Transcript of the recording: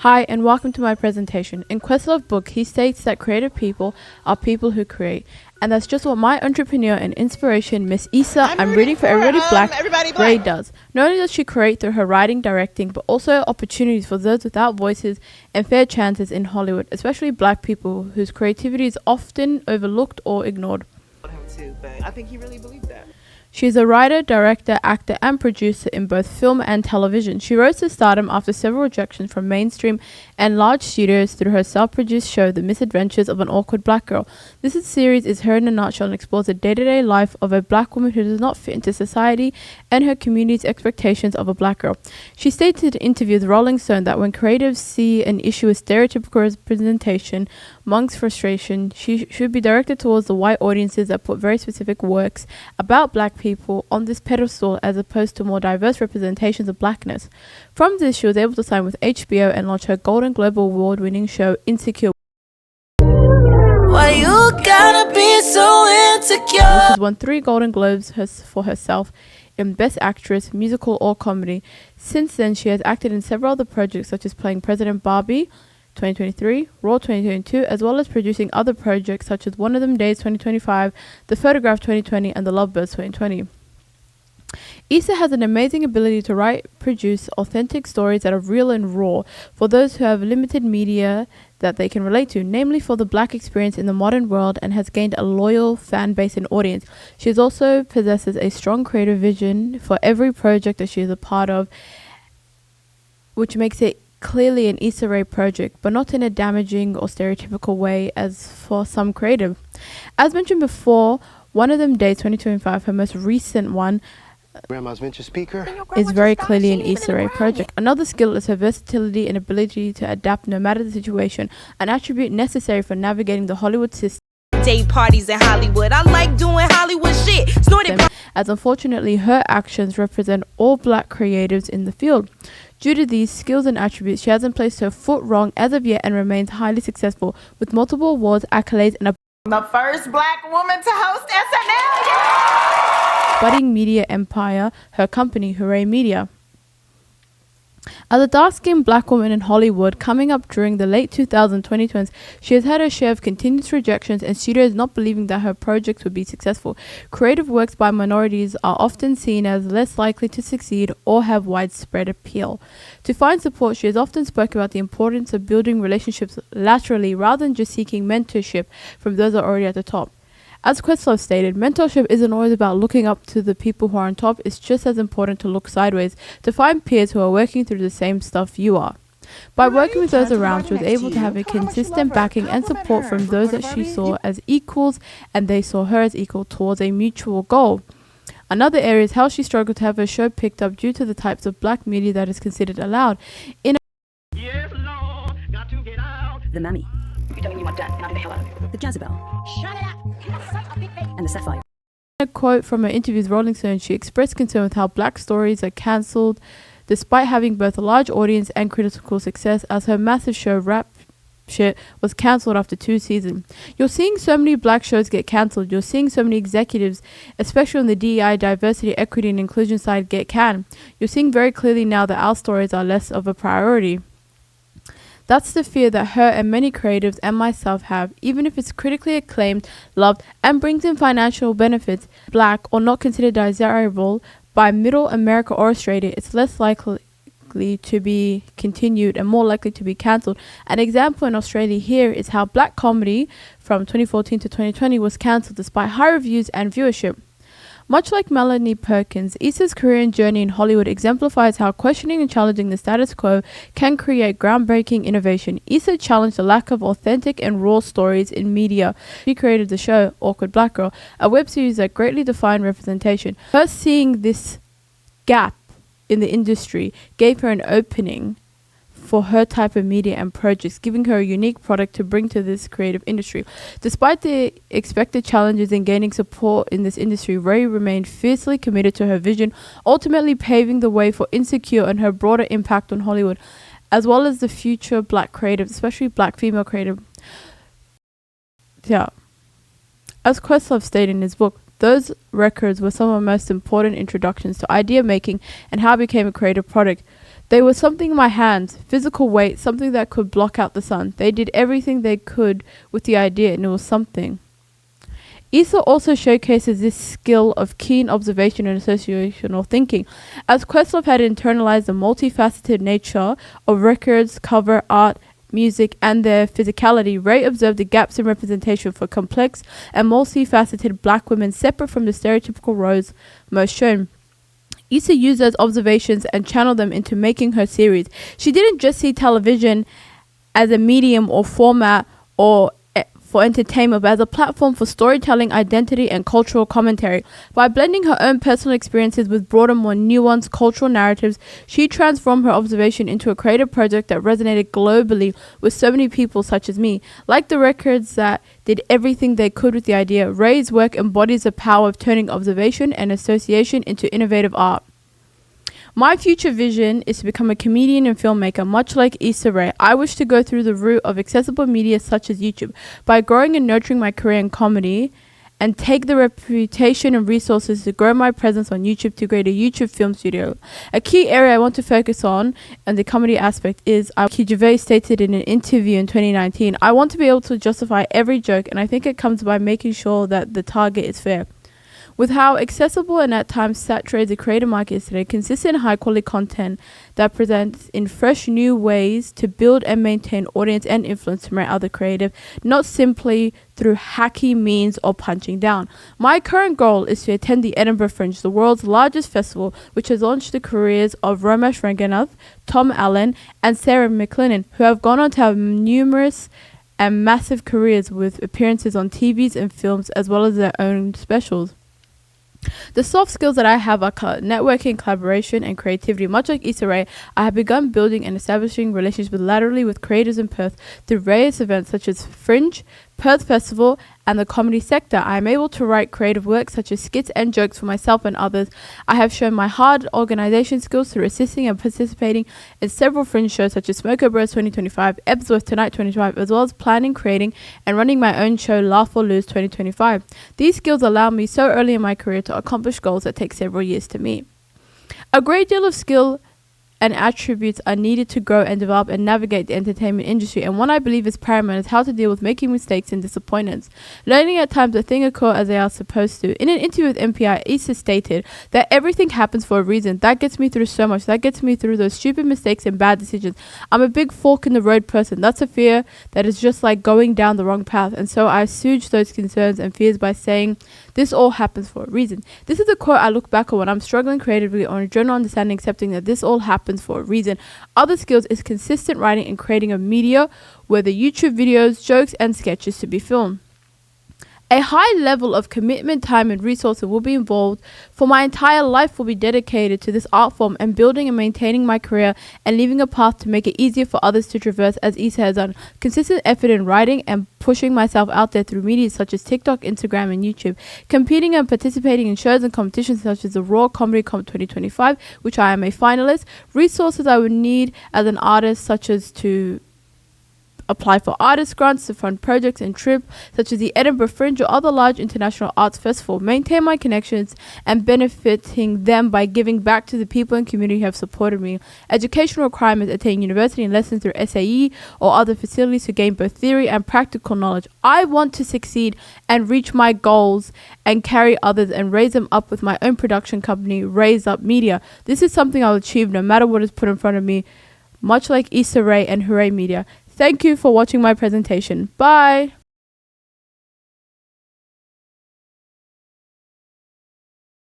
Hi, and welcome to my presentation. In Questlove's book, he states that creative people are people who create. And that's just what my entrepreneur and inspiration, Miss Issa, I'm reading for Everybody Black, Rae does. Not only does she create through her writing, directing, but also opportunities for those without voices and fair chances in Hollywood, especially black people whose creativity is often overlooked or ignored. I think he really believed that. She is a writer, director, actor, and producer in both film and television. She rose to stardom after several rejections from mainstream and large studios through her self-produced show, The Misadventures of an Awkward Black Girl. This series is her in a nutshell and explores the day-to-day life of a black woman who does not fit into society and her community's expectations of a black girl. She stated in an interview with Rolling Stone that when creatives see an issue with stereotypical representation amongst frustration, she should be directed towards the white audiences that put very specific works about black people on this pedestal as opposed to more diverse representations of blackness. From this, she was able to sign with HBO and launch her Golden Globe Award-winning show Insecure, Why you gotta be so insecure? which has won 3 Golden Globes for herself in Best Actress, Musical or Comedy. Since then, she has acted in several other projects such as playing President Barbie 2023, Raw 2022, as well as producing other projects such as One of Them Days 2025, The Photograph 2020, and The Lovebirds 2020. Issa has an amazing ability to write, produce authentic stories that are real and raw for those who have limited media that they can relate to, namely for the black experience in the modern world, and has gained a loyal fan base and audience. She also possesses a strong creative vision for every project that she is a part of, which makes it clearly an Issa Rae project, but not in a damaging or stereotypical way as for some creative. As mentioned before, One of Them Days 2025, her most recent one, Grandma's venture speaker. is very clearly an Issa Rae project. Another skill is her versatility and ability to adapt no matter the situation, an attribute necessary for navigating the Hollywood system. Day parties in Hollywood. I like doing Hollywood shit. Snorted As unfortunately her actions represent all black creatives in the field. Due to these skills and attributes, she hasn't placed her foot wrong as of yet and remains highly successful with multiple awards, accolades, and a The first black woman to host SNL. budding media empire, her company, Hooray Media. As a dark-skinned black woman in Hollywood coming up during the late 2020s, she has had her share of continuous rejections and studios not believing that her projects would be successful. Creative works by minorities are often seen as less likely to succeed or have widespread appeal. To find support, she has often spoken about the importance of building relationships laterally rather than just seeking mentorship from those that are already at the top. As Questlove stated, mentorship isn't always about looking up to the people who are on top. It's just as important to look sideways to find peers who are working through the same stuff you are. By working with those around, she was able to have a consistent backing and support from those that she saw as equals, and they saw her as equal towards a mutual goal. Another area is how she struggled to have her show picked up due to the types of black media that is considered allowed. In Yes, Lord, got to get out. The Mammy, You tell me you are done, and I'll be the hell out of you. the Jezebel, Shut it up. and the Sapphire. a quote from her interview with Rolling Stone, she expressed concern with how black stories are cancelled despite having both a large audience and critical success, as her massive show Rap Shit was cancelled after 2 seasons. You're seeing so many black shows get cancelled. You're seeing so many executives, especially on the DEI, diversity, equity, and inclusion side, get canned. You're seeing very clearly now that our stories are less of a priority. That's the fear that her and many creatives and myself have. Even if it's critically acclaimed, loved, and brings in financial benefits, black or not considered desirable by middle America or Australia, it's less likely to be continued and more likely to be cancelled. An example in Australia here is how black comedy from 2014 to 2020 was cancelled despite high reviews and viewership. Much like Melanie Perkins, Issa's career and journey in Hollywood exemplifies how questioning and challenging the status quo can create groundbreaking innovation. Issa challenged the lack of authentic and raw stories in media. She created the show Awkward Black Girl, a web series that greatly defined representation. Her seeing this gap in the industry gave her an opening for her type of media and projects, giving her a unique product to bring to this creative industry. Despite the expected challenges in gaining support in this industry, Rae remained fiercely committed to her vision, ultimately paving the way for Insecure and her broader impact on Hollywood, as well as the future black creatives, especially black female creative. Yeah. As Questlove stated in his book, Those records were some of my most important introductions to idea making and how I became a creative product. They were something in my hands, physical weight, something that could block out the sun. They did everything they could with the idea, and it was something. Issa also showcases this skill of keen observation and associational thinking. As Questlove had internalized the multifaceted nature of records, cover, art, music, and their physicality, Rae observed the gaps in representation for complex and multifaceted black women separate from the stereotypical roles most shown. Issa used those observations and channeled them into making her series. She didn't just see television as a medium or format or for entertainment, but as a platform for storytelling, identity, and cultural commentary. By blending her own personal experiences with broader, more nuanced cultural narratives, she transformed her observation into a creative project that resonated globally with so many people such as me. Like the records that did everything they could with the idea, Rae's work embodies the power of turning observation and association into innovative art. My future vision is to become a comedian and filmmaker, much like Issa Rae. I wish to go through the route of accessible media such as YouTube by growing and nurturing my career in comedy, and take the reputation and resources to grow my presence on YouTube to create a YouTube film studio. A key area I want to focus on and the comedy aspect is, Gervais stated in an interview in 2019, I want to be able to justify every joke, and I think it comes by making sure that the target is fair. With how accessible and at times saturated the creator market is today, consistent high-quality content that presents in fresh new ways to build and maintain audience and influence to promote other creative, not simply through hacky means or punching down. My current goal is to attend the Edinburgh Fringe, the world's largest festival, which has launched the careers of Romesh Ranganath, Tom Allen, and Sarah McLennan, who have gone on to have numerous and massive careers with appearances on TVs and films as well as their own specials. The soft skills that I have are networking, collaboration, and creativity. Much like Issa Rae, I have begun building and establishing relationships laterally with creators in Perth through various events such as Fringe, Perth Festival, and the comedy sector. I am able to write creative work such as skits and jokes for myself and others. I have shown my hard organization skills through assisting and participating in several Fringe shows such as Smoko Bros 2025, Ebsworth Tonight 2025, as well as planning, creating, and running my own show Laugh or Lose 2025. These skills allow me so early in my career to accomplish goals that take several years to meet. A great deal of skill and attributes are needed to grow and develop and navigate the entertainment industry, and one I believe is paramount is how to deal with making mistakes and disappointments. Learning at times that things occur as they are supposed to. In an interview with NPR, Issa stated that everything happens for a reason. That gets me through so much. That gets me through those stupid mistakes and bad decisions. I'm a big fork in the road person. That's a fear that is just like going down the wrong path, and so I assuage those concerns and fears by saying this all happens for a reason. This is the quote I look back on when I'm struggling creatively or in general understanding, accepting that this all happens for a reason. Other skills is consistent writing and creating of media, whether YouTube videos, jokes, and sketches to be filmed. A high level of commitment, time, and resources will be involved, for my entire life will be dedicated to this art form and building and maintaining my career and leaving a path to make it easier for others to traverse, as Issa has done. Consistent effort in writing and pushing myself out there through media such as TikTok, Instagram, and YouTube. Competing and participating in shows and competitions such as the Raw Comedy Comp 2025, which I am a finalist. Resources I would need as an artist such as to apply for artist grants to fund projects and trips such as the Edinburgh Fringe or other large international arts festival. Maintain my connections and benefiting them by giving back to the people and community who have supported me. Educational requirements: attend university and lessons through CIE or other facilities to gain both theory and practical knowledge. I want to succeed and reach my goals and carry others and raise them up with my own production company, Raise Up Media. This is something I'll achieve no matter what is put in front of me, much like Issa Rae and Hooray Media. Thank you for watching my presentation. Bye.